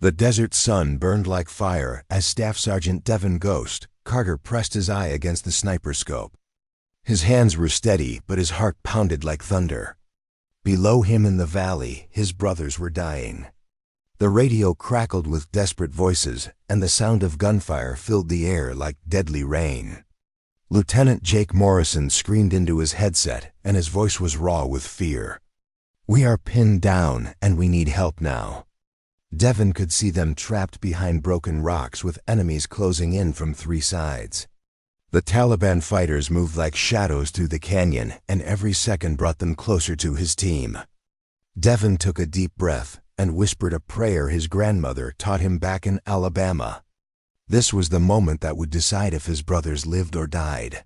The desert sun burned like fire as Staff Sergeant Devon Ghost Carter pressed his eye against the sniper scope. His hands were steady, but his heart pounded like thunder. Below him in the valley, his brothers were dying. The radio crackled with desperate voices, and the sound of gunfire filled the air like deadly rain. Lieutenant Jake Morrison screamed into his headset, and his voice was raw with fear. "We are pinned down, and we need help now." Devon could see them trapped behind broken rocks with enemies closing in from 3 sides. The Taliban fighters moved like shadows through the canyon, and every second brought them closer to his team. Devon took a deep breath and whispered a prayer his grandmother taught him back in Alabama. This was the moment that would decide if his brothers lived or died.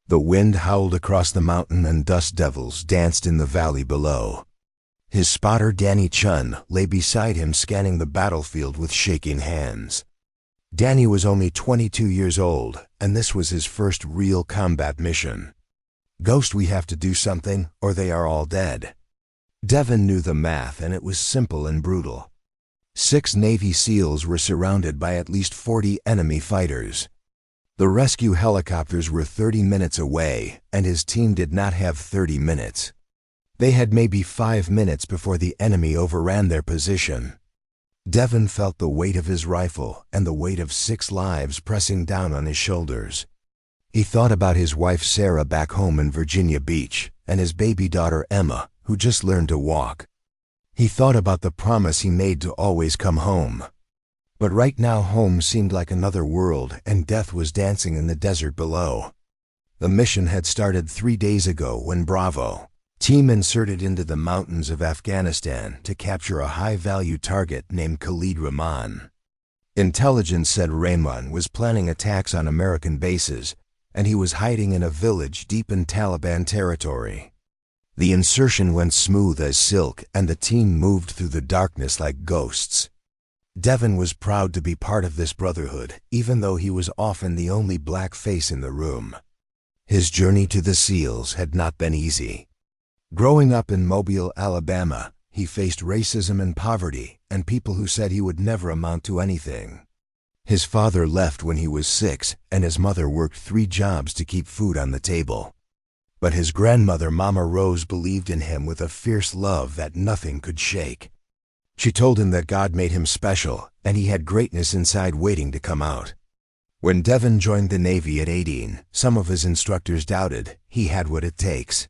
The wind howled across the mountain and dust devils danced in the valley below. His spotter Danny Chun lay beside him scanning the battlefield with shaking hands. Danny was only 22 years old, and this was his first real combat mission. "Ghost, we have to do something, or they are all dead." Devon knew the math, and it was simple and brutal. 6 Navy SEALs were surrounded by at least 40 enemy fighters. The rescue helicopters were 30 minutes away, and his team did not have 30 minutes. They had maybe 5 minutes before the enemy overran their position. Devon felt the weight of his rifle and the weight of 6 lives pressing down on his shoulders. He thought about his wife Sarah back home in Virginia Beach and his baby daughter Emma, who just learned to walk. He thought about the promise he made to always come home. But right now home seemed like another world, and death was dancing in the desert below. The mission had started 3 days ago when Bravo team inserted into the mountains of Afghanistan to capture a high-value target named Khalid Rahman. Intelligence said Rahman was planning attacks on American bases, and he was hiding in a village deep in Taliban territory. The insertion went smooth as silk, and the team moved through the darkness like ghosts. Devon was proud to be part of this brotherhood, even though he was often the only black face in the room. His journey to the SEALs had not been easy. Growing up in Mobile, Alabama, he faced racism and poverty, and people who said he would never amount to anything. His father left when he was 6, and his mother worked 3 jobs to keep food on the table. But his grandmother, Mama Rose, believed in him with a fierce love that nothing could shake. She told him that God made him special, and he had greatness inside waiting to come out. When Devon joined the Navy at 18, some of his instructors doubted he had what it takes.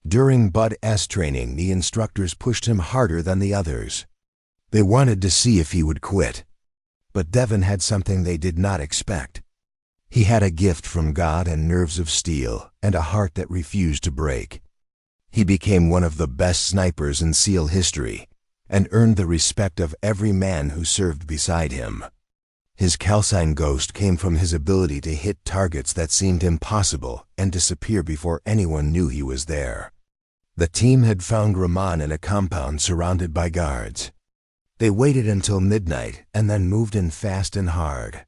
During Bud's training, the instructors pushed him harder than the others. They wanted to see if he would quit. But Devon had something they did not expect. He had a gift from God and nerves of steel, and a heart that refused to break. He became one of the best snipers in SEAL history, and earned the respect of every man who served beside him. His calcine ghost came from his ability to hit targets that seemed impossible and disappear before anyone knew he was there. The team had found Rahman in a compound surrounded by guards. They waited until midnight and then moved in fast and hard.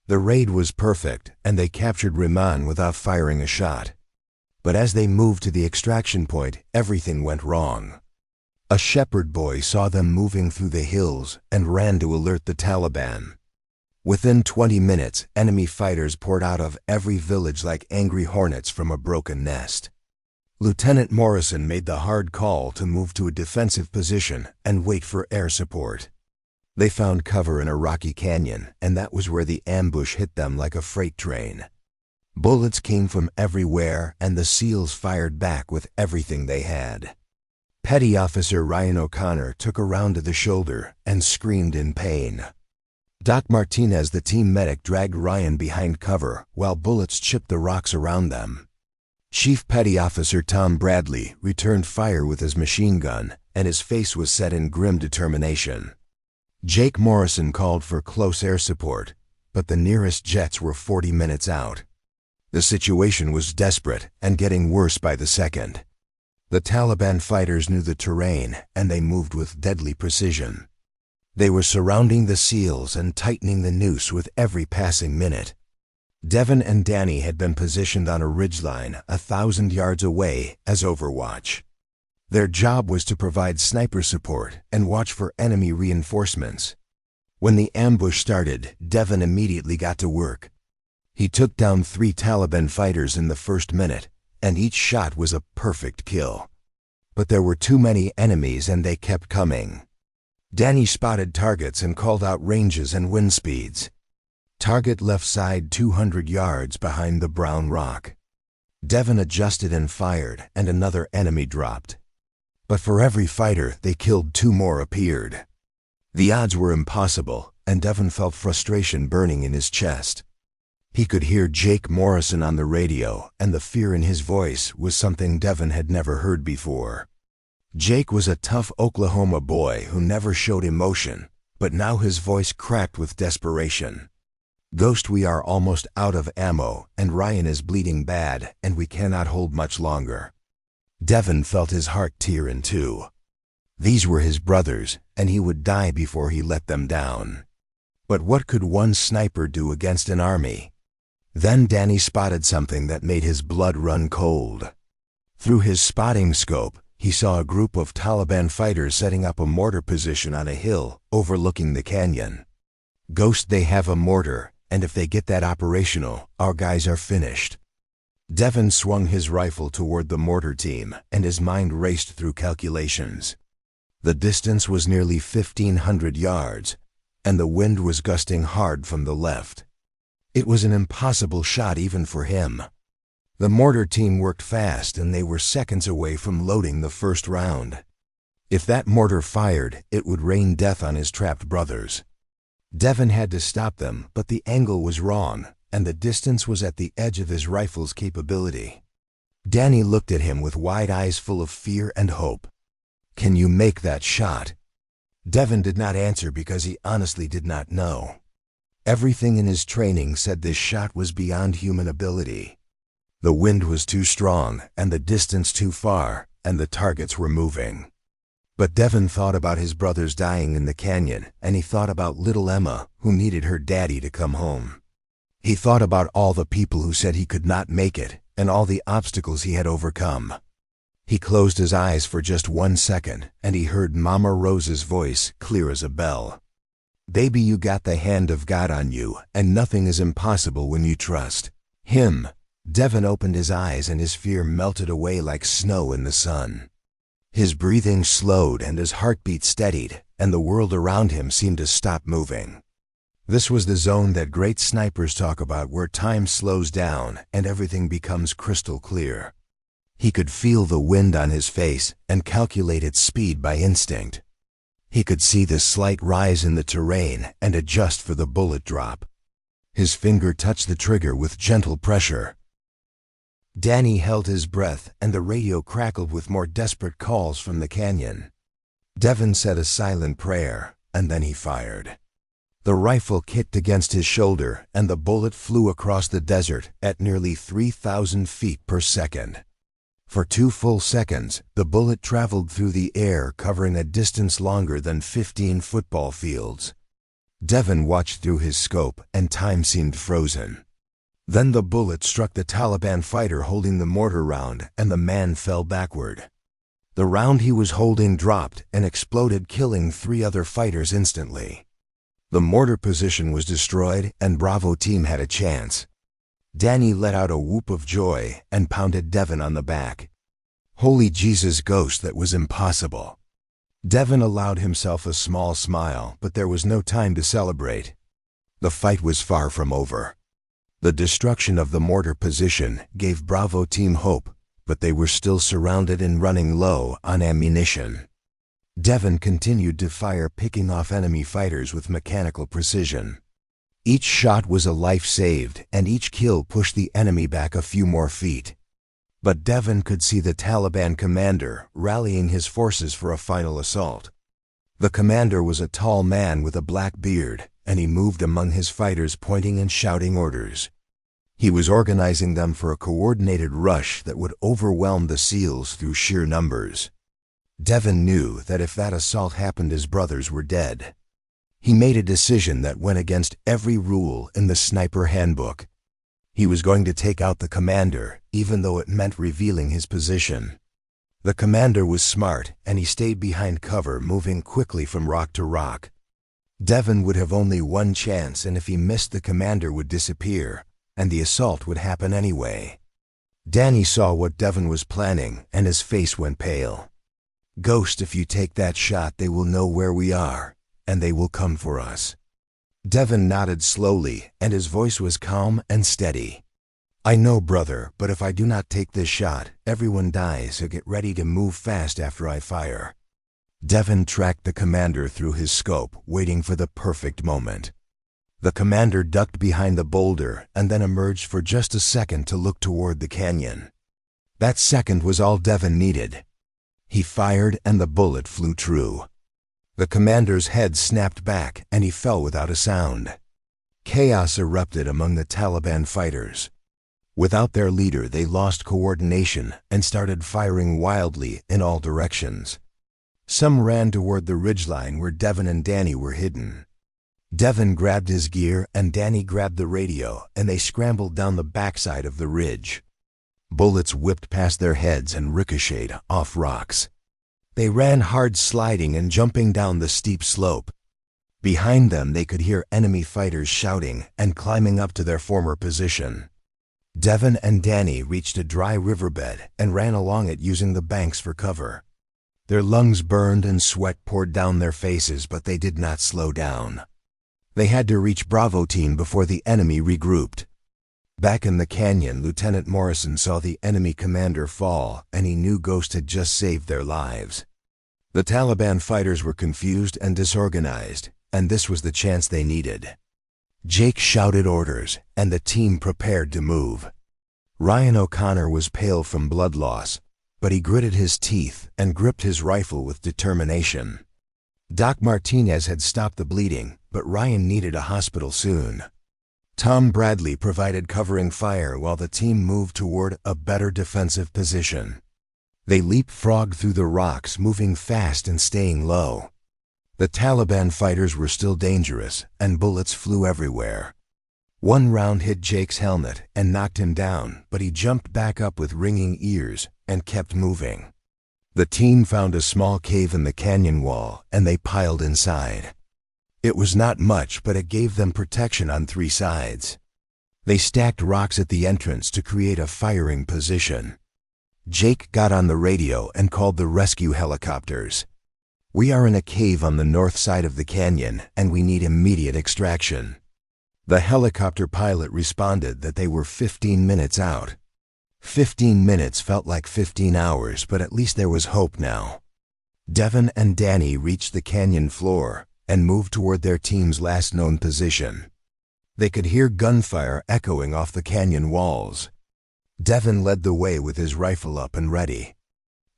The raid was perfect, and they captured Rahman without firing a shot. But as they moved to the extraction point, everything went wrong. A shepherd boy saw them moving through the hills and ran to alert the Taliban. Within 20 minutes, enemy fighters poured out of every village like angry hornets from a broken nest. Lieutenant Morrison made the hard call to move to a defensive position and wait for air support. They found cover in a rocky canyon, and that was where the ambush hit them like a freight train. Bullets came from everywhere, and the SEALs fired back with everything they had. Petty Officer Ryan O'Connor took a round to the shoulder and screamed in pain. Doc Martinez, the team medic, dragged Ryan behind cover while bullets chipped the rocks around them. Chief Petty Officer Tom Bradley returned fire with his machine gun, and his face was set in grim determination. Jake Morrison called for close air support, but the nearest jets were 40 minutes out. The situation was desperate and getting worse by the second. The Taliban fighters knew the terrain, and they moved with deadly precision. They were surrounding the SEALs and tightening the noose with every passing minute. Devon and Danny had been positioned on a ridgeline 1,000 yards away as overwatch. Their job was to provide sniper support and watch for enemy reinforcements. When the ambush started, Devon immediately got to work. He took down 3 Taliban fighters in the first minute, and each shot was a perfect kill. But there were too many enemies and they kept coming. Danny spotted targets and called out ranges and wind speeds. Target left side 200 yards behind the brown rock. Devon adjusted and fired, and another enemy dropped. But for every fighter they killed, 2 more appeared. The odds were impossible, and Devon felt frustration burning in his chest. He could hear Jake Morrison on the radio, and the fear in his voice was something Devon had never heard before. Jake was a tough Oklahoma boy who never showed emotion, but now his voice cracked with desperation. "Ghost, we are almost out of ammo, and Ryan is bleeding bad, and we cannot hold much longer." Devon felt his heart tear in two. These were his brothers, and he would die before he let them down. But what could one sniper do against an army? Then Danny spotted something that made his blood run cold. Through his spotting scope, he saw a group of Taliban fighters setting up a mortar position on a hill overlooking the canyon. "Ghost, they have a mortar, and if they get that operational, our guys are finished." Devon swung his rifle toward the mortar team, and his mind raced through calculations. The distance was nearly 1,500 yards, and the wind was gusting hard from the left. It was an impossible shot even for him. The mortar team worked fast, and they were seconds away from loading the first round. If that mortar fired, it would rain death on his trapped brothers. Devon had to stop them, but the angle was wrong, and the distance was at the edge of his rifle's capability. Danny looked at him with wide eyes full of fear and hope. "Can you make that shot?" Devon did not answer because he honestly did not know. Everything in his training said this shot was beyond human ability. The wind was too strong, and the distance too far, and the targets were moving. But Devon thought about his brothers dying in the canyon, and he thought about little Emma, who needed her daddy to come home. He thought about all the people who said he could not make it, and all the obstacles he had overcome. He closed his eyes for just 1 second, and he heard Mama Rose's voice clear as a bell. "Baby, you got the hand of God on you, and nothing is impossible when you trust Him." Devon opened his eyes, and his fear melted away like snow in the sun. His breathing slowed and his heartbeat steadied, and the world around him seemed to stop moving. This was the zone that great snipers talk about, where time slows down and everything becomes crystal clear. He could feel the wind on his face and calculate its speed by instinct. He could see the slight rise in the terrain and adjust for the bullet drop. His finger touched the trigger with gentle pressure. Danny held his breath, and the radio crackled with more desperate calls from the canyon. Devon said a silent prayer, and then he fired. The rifle kicked against his shoulder, and the bullet flew across the desert at nearly 3,000 feet per second. For 2 full seconds, the bullet traveled through the air, covering a distance longer than 15 football fields. Devon watched through his scope, and time seemed frozen. Then the bullet struck the Taliban fighter holding the mortar round, and the man fell backward. The round he was holding dropped and exploded, killing 3 other fighters instantly. The mortar position was destroyed, and Bravo team had a chance. Danny let out a whoop of joy and pounded Devon on the back. Holy Jesus, Ghost, that was impossible. Devon allowed himself a small smile, but there was no time to celebrate. The fight was far from over. The destruction of the mortar position gave Bravo team hope, but they were still surrounded and running low on ammunition. Devon continued to fire, picking off enemy fighters with mechanical precision. Each shot was a life saved, and each kill pushed the enemy back a few more feet. But Devon could see the Taliban commander rallying his forces for a final assault. The commander was a tall man with a black beard, and he moved among his fighters, pointing and shouting orders. He was organizing them for a coordinated rush that would overwhelm the SEALs through sheer numbers. Devon knew that if that assault happened, his brothers were dead. He made a decision that went against every rule in the sniper handbook. He was going to take out the commander, even though it meant revealing his position. The commander was smart, and he stayed behind cover, moving quickly from rock to rock. Devon would have only one chance, and if he missed, the commander would disappear, and the assault would happen anyway. Danny saw what Devon was planning, and his face went pale. "Ghost, if you take that shot, they will know where we are, and they will come for us." Devon nodded slowly, and his voice was calm and steady. "I know, brother, but if I do not take this shot, everyone dies, so get ready to move fast after I fire." Devon tracked the commander through his scope, waiting for the perfect moment. The commander ducked behind the boulder and then emerged for just a second to look toward the canyon. That second was all Devon needed. He fired, and the bullet flew true. The commander's head snapped back, and he fell without a sound. Chaos erupted among the Taliban fighters. Without their leader, they lost coordination and started firing wildly in all directions. Some ran toward the ridgeline where Devon and Danny were hidden. Devon grabbed his gear, and Danny grabbed the radio, and they scrambled down the backside of the ridge. Bullets whipped past their heads and ricocheted off rocks. They ran hard, sliding and jumping down the steep slope. Behind them, they could hear enemy fighters shouting and climbing up to their former position. Devon and Danny reached a dry riverbed and ran along it using the banks for cover. Their lungs burned and sweat poured down their faces, but they did not slow down. They had to reach Bravo Team before the enemy regrouped. Back in the canyon, Lieutenant Morrison saw the enemy commander fall, and he knew Ghost had just saved their lives. The Taliban fighters were confused and disorganized, and this was the chance they needed. Jake shouted orders, and the team prepared to move. Ryan O'Connor was pale from blood loss, but he gritted his teeth and gripped his rifle with determination. Doc Martinez had stopped the bleeding, but Ryan needed a hospital soon. Tom Bradley provided covering fire while the team moved toward a better defensive position. They leapfrogged through the rocks, moving fast and staying low. The Taliban fighters were still dangerous, and bullets flew everywhere. One round hit Jake's helmet and knocked him down, but he jumped back up with ringing ears and kept moving. The team found a small cave in the canyon wall, and they piled inside. It was not much, but it gave them protection on three sides. They stacked rocks at the entrance to create a firing position. Jake got on the radio and called the rescue helicopters. "We are in a cave on the north side of the canyon, and we need immediate extraction." The helicopter pilot responded that they were 15 minutes out. 15 minutes felt like 15 hours, but at least there was hope now. Devon and Danny reached the canyon floor and moved toward their team's last known position. They could hear gunfire echoing off the canyon walls. Devon led the way with his rifle up and ready.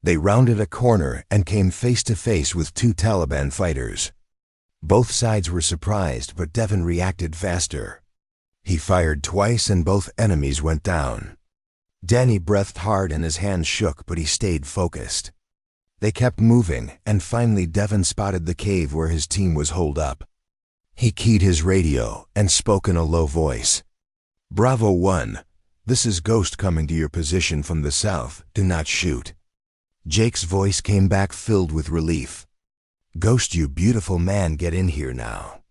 They rounded a corner and came face to face with two Taliban fighters. Both sides were surprised, but Devon reacted faster. He fired twice and both enemies went down. Danny breathed hard and his hands shook, but he stayed focused. They kept moving, and finally Devon spotted the cave where his team was holed up. He keyed his radio and spoke in a low voice. "Bravo 1, this is Ghost coming to your position from the south. Do not shoot." Jake's voice came back filled with relief. "Ghost, you beautiful man, get in here now."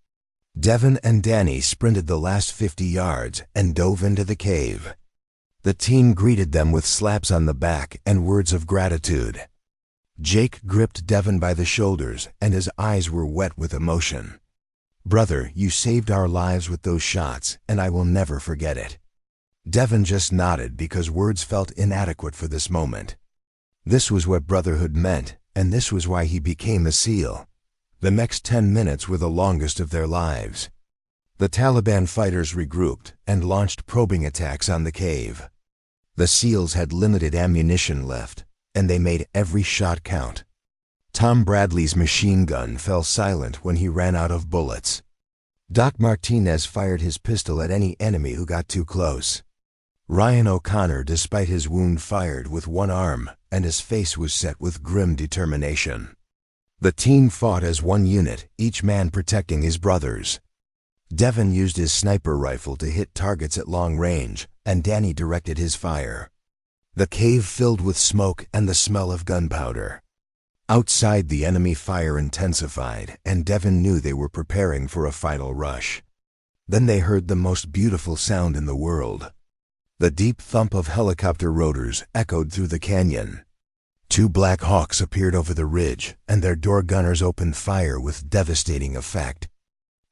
Devon and Danny sprinted the last 50 yards and dove into the cave. The team greeted them with slaps on the back and words of gratitude. Jake gripped Devon by the shoulders, and his eyes were wet with emotion. "Brother, you saved our lives with those shots, and I will never forget it." Devon just nodded because words felt inadequate for this moment. This was what brotherhood meant, and this was why he became a SEAL. The next 10 minutes were the longest of their lives. The Taliban fighters regrouped and launched probing attacks on the cave. The SEALs had limited ammunition left, and they made every shot count. Tom Bradley's machine gun fell silent when he ran out of bullets. Doc Martinez fired his pistol at any enemy who got too close. Ryan O'Connor, despite his wound, fired with one arm, and his face was set with grim determination. The team fought as one unit, each man protecting his brothers. Devon used his sniper rifle to hit targets at long range, and Danny directed his fire. The cave filled with smoke and the smell of gunpowder. Outside, the enemy fire intensified, and Devon knew they were preparing for a final rush. Then they heard the most beautiful sound in the world. The deep thump of helicopter rotors echoed through the canyon. Two Black Hawks appeared over the ridge, and their door gunners opened fire with devastating effect.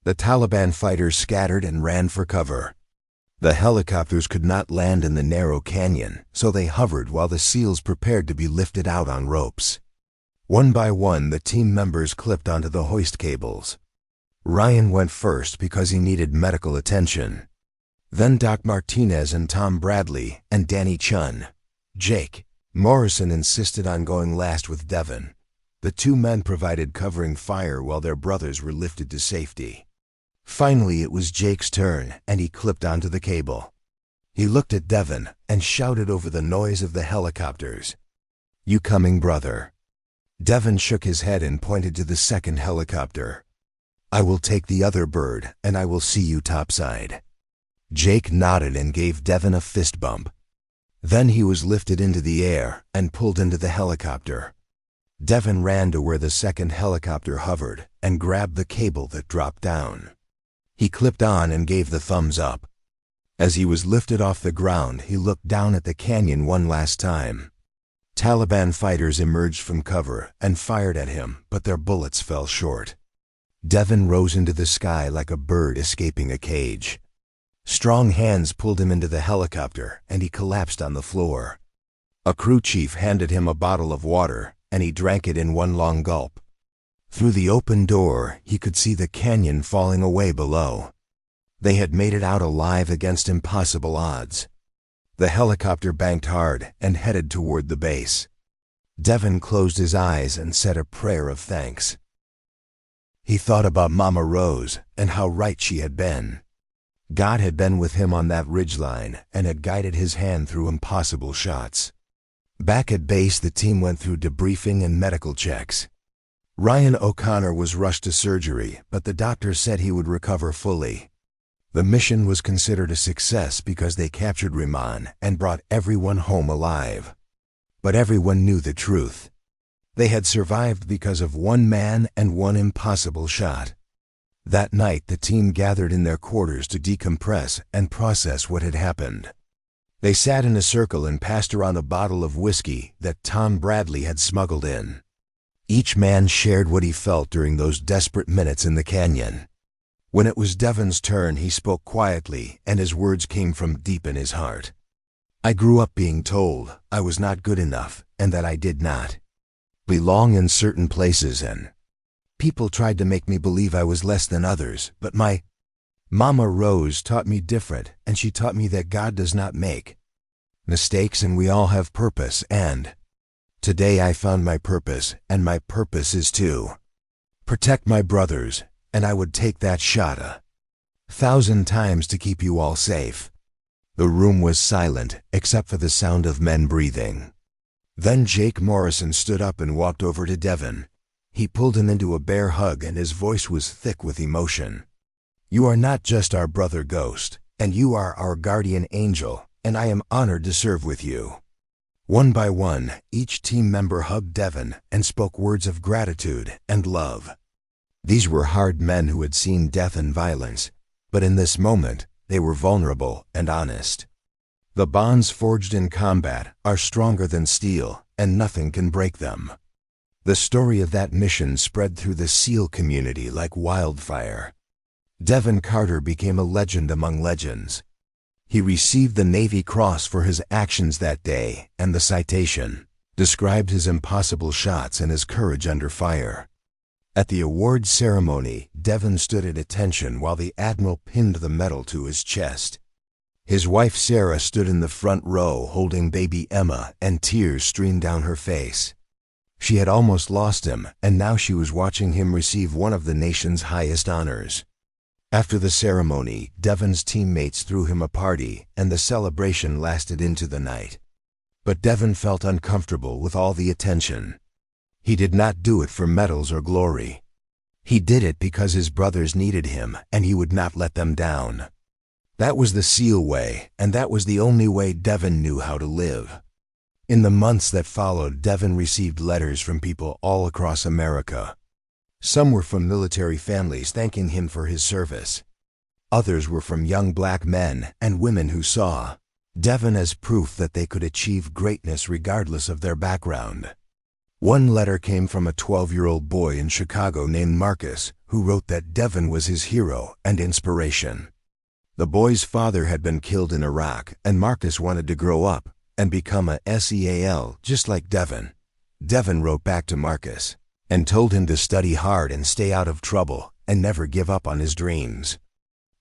The Taliban fighters scattered and ran for cover. The helicopters could not land in the narrow canyon, so they hovered while the SEALs prepared to be lifted out on ropes. One by one, the team members clipped onto the hoist cables. Ryan went first because he needed medical attention. Then Doc Martinez and Tom Bradley and Danny Chun. Jake Morrison insisted on going last with Devon. The two men provided covering fire while their brothers were lifted to safety. Finally, it was Jake's turn, and he clipped onto the cable. He looked at Devon and shouted over the noise of the helicopters, "You coming, brother?" Devon shook his head and pointed to the second helicopter. "I will take the other bird, and I will see you topside." Jake nodded and gave Devon a fist bump. Then he was lifted into the air and pulled into the helicopter. Devon ran to where the second helicopter hovered and grabbed the cable that dropped down. He clipped on and gave the thumbs up. As he was lifted off the ground, he looked down at the canyon one last time. Taliban fighters emerged from cover and fired at him, but their bullets fell short. Devon rose into the sky like a bird escaping a cage. Strong hands pulled him into the helicopter, and he collapsed on the floor. A crew chief handed him a bottle of water, and he drank it in one long gulp. Through the open door, he could see the canyon falling away below. They had made it out alive against impossible odds. The helicopter banked hard and headed toward the base. Devon closed his eyes and said a prayer of thanks. He thought about Mama Rose and how right she had been. God had been with him on that ridgeline and had guided his hand through impossible shots. Back at base, the team went through debriefing and medical checks. Ryan O'Connor was rushed to surgery, but the doctor said he would recover fully. The mission was considered a success because they captured Rehman and brought everyone home alive. But everyone knew the truth. They had survived because of one man and one impossible shot. That night, the team gathered in their quarters to decompress and process what had happened. They sat in a circle and passed around a bottle of whiskey that Tom Bradley had smuggled in. Each man shared what he felt during those desperate minutes in the canyon. When it was Devon's turn, he spoke quietly, and his words came from deep in his heart. "I grew up being told I was not good enough and that I did not belong in certain places, and people tried to make me believe I was less than others, but my Mama Rose taught me different, and she taught me that God does not make mistakes and we all have purpose, and today I found my purpose, and my purpose is to protect my brothers, and I would take that shot 1,000 times to keep you all safe." The room was silent, except for the sound of men breathing. Then Jake Morrison stood up and walked over to Devon. He pulled him into a bear hug, and his voice was thick with emotion. "You are not just our brother Ghost, and you are our guardian angel, and I am honored to serve with you." One by one, each team member hugged Devon and spoke words of gratitude and love. These were hard men who had seen death and violence, but in this moment, they were vulnerable and honest. The bonds forged in combat are stronger than steel, and nothing can break them. The story of that mission spread through the SEAL community like wildfire. Devon Carter became a legend among legends. He received the Navy Cross for his actions that day, and the citation described his impossible shots and his courage under fire. At the awards ceremony, Devon stood at attention while the Admiral pinned the medal to his chest. His wife Sarah stood in the front row holding baby Emma, and tears streamed down her face. She had almost lost him, and now she was watching him receive one of the nation's highest honors. After the ceremony, Devon's teammates threw him a party, and the celebration lasted into the night. But Devon felt uncomfortable with all the attention. He did not do it for medals or glory. He did it because his brothers needed him, and he would not let them down. That was the SEAL way, and that was the only way Devon knew how to live. In the months that followed, Devon received letters from people all across America. Some were from military families thanking him for his service. Others were from young black men and women who saw Devon as proof that they could achieve greatness regardless of their background. One letter came from a 12-year-old boy in Chicago named Marcus, who wrote that Devon was his hero and inspiration. The boy's father had been killed in Iraq, and Marcus wanted to grow up and become a SEAL just like Devon. Devon wrote back to Marcus and told him to study hard and stay out of trouble and never give up on his dreams.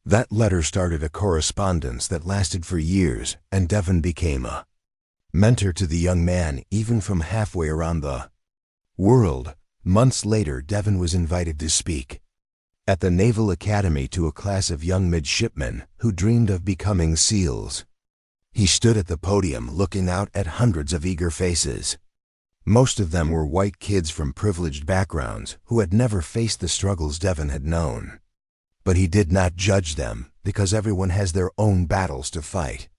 That letter started a correspondence that lasted for years, and Devon became a mentor to the young man, even from halfway around the world. Months later, Devon was invited to speak at the Naval Academy to a class of young midshipmen who dreamed of becoming SEALs. He stood at the podium looking out at hundreds of eager faces. Most of them were white kids from privileged backgrounds who had never faced the struggles Devon had known. But he did not judge them, because everyone has their own battles to fight.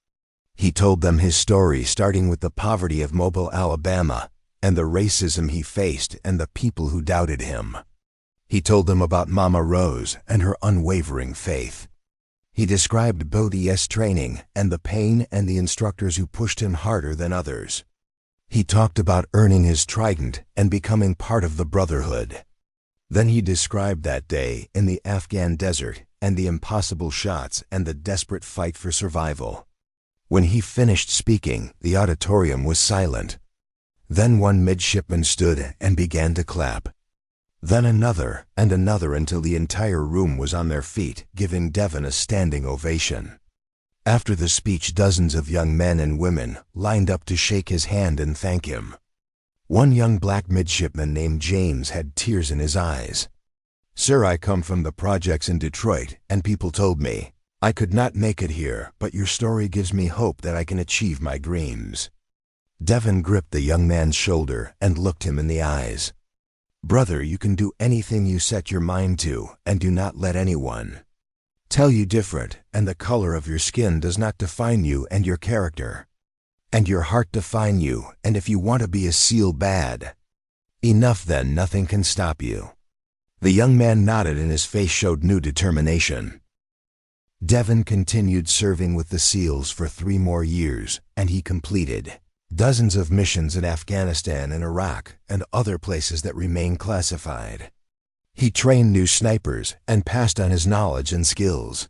He told them his story, starting with the poverty of Mobile, Alabama, and the racism he faced and the people who doubted him. He told them about Mama Rose and her unwavering faith. He described BODS training and the pain and the instructors who pushed him harder than others. He talked about earning his trident and becoming part of the brotherhood. Then he described that day in the Afghan desert and the impossible shots and the desperate fight for survival. When he finished speaking, the auditorium was silent. Then one midshipman stood and began to clap. Then another and another, until the entire room was on their feet, giving Devon a standing ovation. After the speech, dozens of young men and women lined up to shake his hand and thank him. One young black midshipman named James had tears in his eyes. "Sir, I come from the projects in Detroit, and people told me I could not make it here, but your story gives me hope that I can achieve my dreams." Devon gripped the young man's shoulder and looked him in the eyes. "Brother, you can do anything you set your mind to, and do not let anyone tell you different, and the color of your skin does not define you and your character. And your heart define you, and if you want to be a SEAL bad enough, then nothing can stop you." The young man nodded and his face showed new determination. Devon continued serving with the SEALs for 3 more years, and he completed dozens of missions in Afghanistan and Iraq and other places that remain classified. He trained new snipers and passed on his knowledge and skills.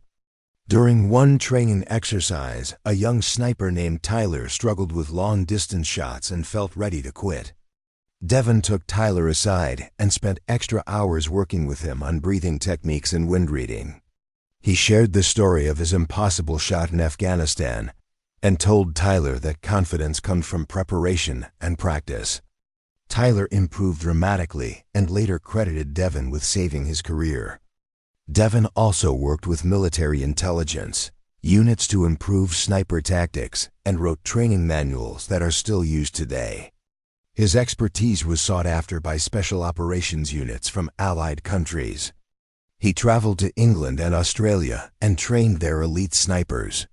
During one training exercise, a young sniper named Tyler struggled with long-distance shots and felt ready to quit. Devon took Tyler aside and spent extra hours working with him on breathing techniques and wind reading. He shared the story of his impossible shot in Afghanistan and told Tyler that confidence comes from preparation and practice. Tyler improved dramatically and later credited Devon with saving his career. Devon also worked with military intelligence units to improve sniper tactics and wrote training manuals that are still used today. His expertise was sought after by special operations units from allied countries. He traveled to England and Australia and trained their elite snipers.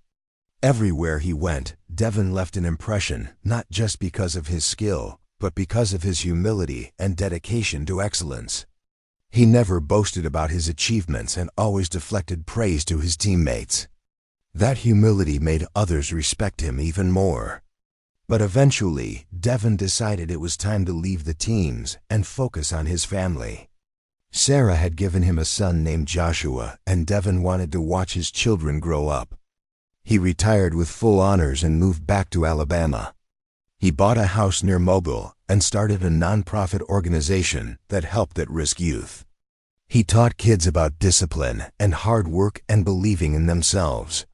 Everywhere he went, Devon left an impression, not just because of his skill, but because of his humility and dedication to excellence. He never boasted about his achievements and always deflected praise to his teammates. That humility made others respect him even more. But eventually, Devon decided it was time to leave the teams and focus on his family. Sarah had given him a son named Joshua, and Devon wanted to watch his children grow up. He retired with full honors and moved back to Alabama. He bought a house near Mobile and started a nonprofit organization that helped at-risk youth. He taught kids about discipline and hard work and believing in themselves.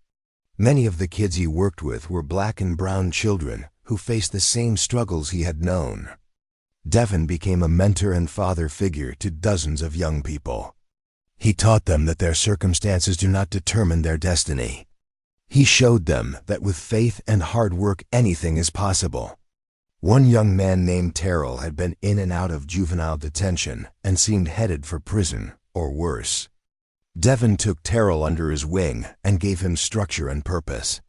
Many of the kids he worked with were black and brown children who faced the same struggles he had known. Devon became a mentor and father figure to dozens of young people. He taught them that their circumstances do not determine their destiny. He showed them that with faith and hard work, anything is possible. One young man named Terrell had been in and out of juvenile detention and seemed headed for prison, or worse. Devon took Terrell under his wing and gave him structure and purpose.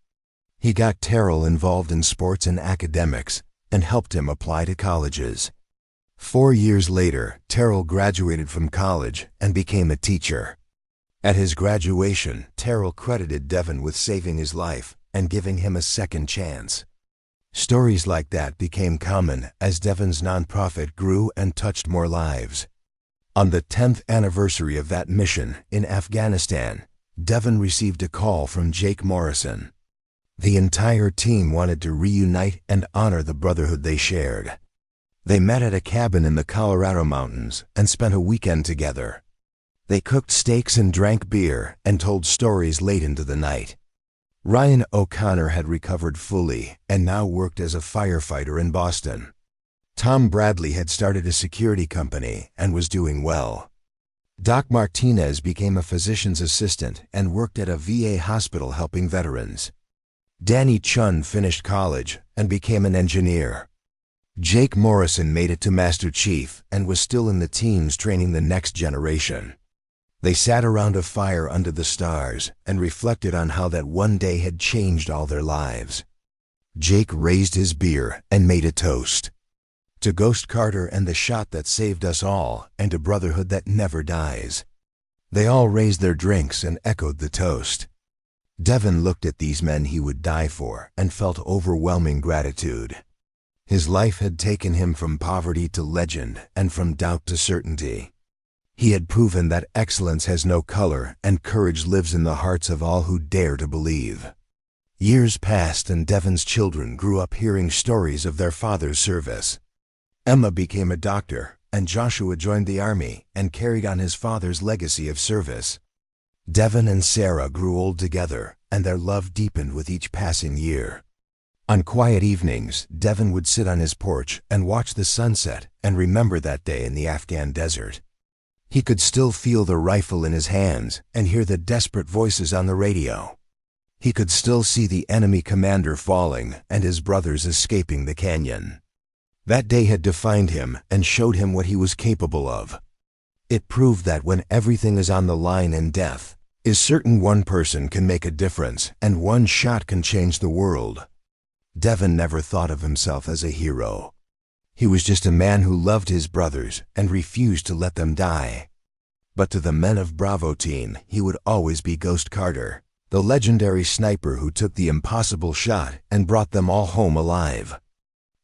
He got Terrell involved in sports and academics, and helped him apply to colleges. 4 years later, Terrell graduated from college and became a teacher. At his graduation, Terrell credited Devon with saving his life and giving him a second chance. Stories like that became common as Devon's nonprofit grew and touched more lives. On the 10th anniversary of that mission in Afghanistan, Devon received a call from Jake Morrison. The entire team wanted to reunite and honor the brotherhood they shared. They met at a cabin in the Colorado mountains and spent a weekend together. They cooked steaks and drank beer and told stories late into the night. Ryan O'Connor had recovered fully and now worked as a firefighter in Boston. Tom Bradley had started a security company and was doing well. Doc Martinez became a physician's assistant and worked at a VA hospital helping veterans. Danny Chun finished college and became an engineer. Jake Morrison made it to Master Chief and was still in the teens training the next generation. They sat around a fire under the stars and reflected on how that one day had changed all their lives. Jake raised his beer and made a toast. To Ghost Carter and the shot that saved us all, and a brotherhood that never dies. They all raised their drinks and echoed the toast. Devon looked at these men he would die for and felt overwhelming gratitude. His life had taken him from poverty to legend and from doubt to certainty. He had proven that excellence has no color and courage lives in the hearts of all who dare to believe. Years passed and Devon's children grew up hearing stories of their father's service. Emma became a doctor, and Joshua joined the army and carried on his father's legacy of service. Devon and Sarah grew old together, and their love deepened with each passing year. On quiet evenings, Devon would sit on his porch and watch the sunset and remember that day in the Afghan desert. He could still feel the rifle in his hands and hear the desperate voices on the radio. He could still see the enemy commander falling and his brothers escaping the canyon. That day had defined him and showed him what he was capable of. It proved that when everything is on the line in death, is certain one person can make a difference and one shot can change the world. Devon never thought of himself as a hero. He was just a man who loved his brothers and refused to let them die. But to the men of Bravo Team, he would always be Ghost Carter, the legendary sniper who took the impossible shot and brought them all home alive.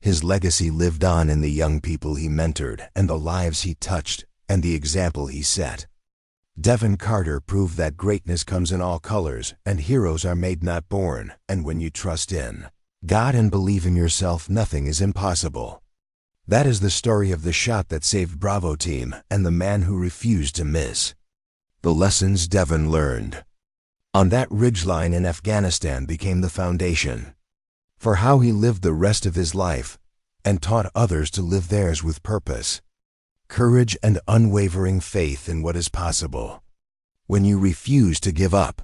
His legacy lived on in the young people he mentored and the lives he touched and the example he set. Devon Carter proved that greatness comes in all colors and heroes are made not born, and when you trust in God and believe in yourself, nothing is impossible. That is the story of the shot that saved Bravo Team and the man who refused to miss. The lessons Devon learned on that ridgeline in Afghanistan became the foundation for how he lived the rest of his life and taught others to live theirs with purpose, courage, and unwavering faith in what is possible. When you refuse to give up,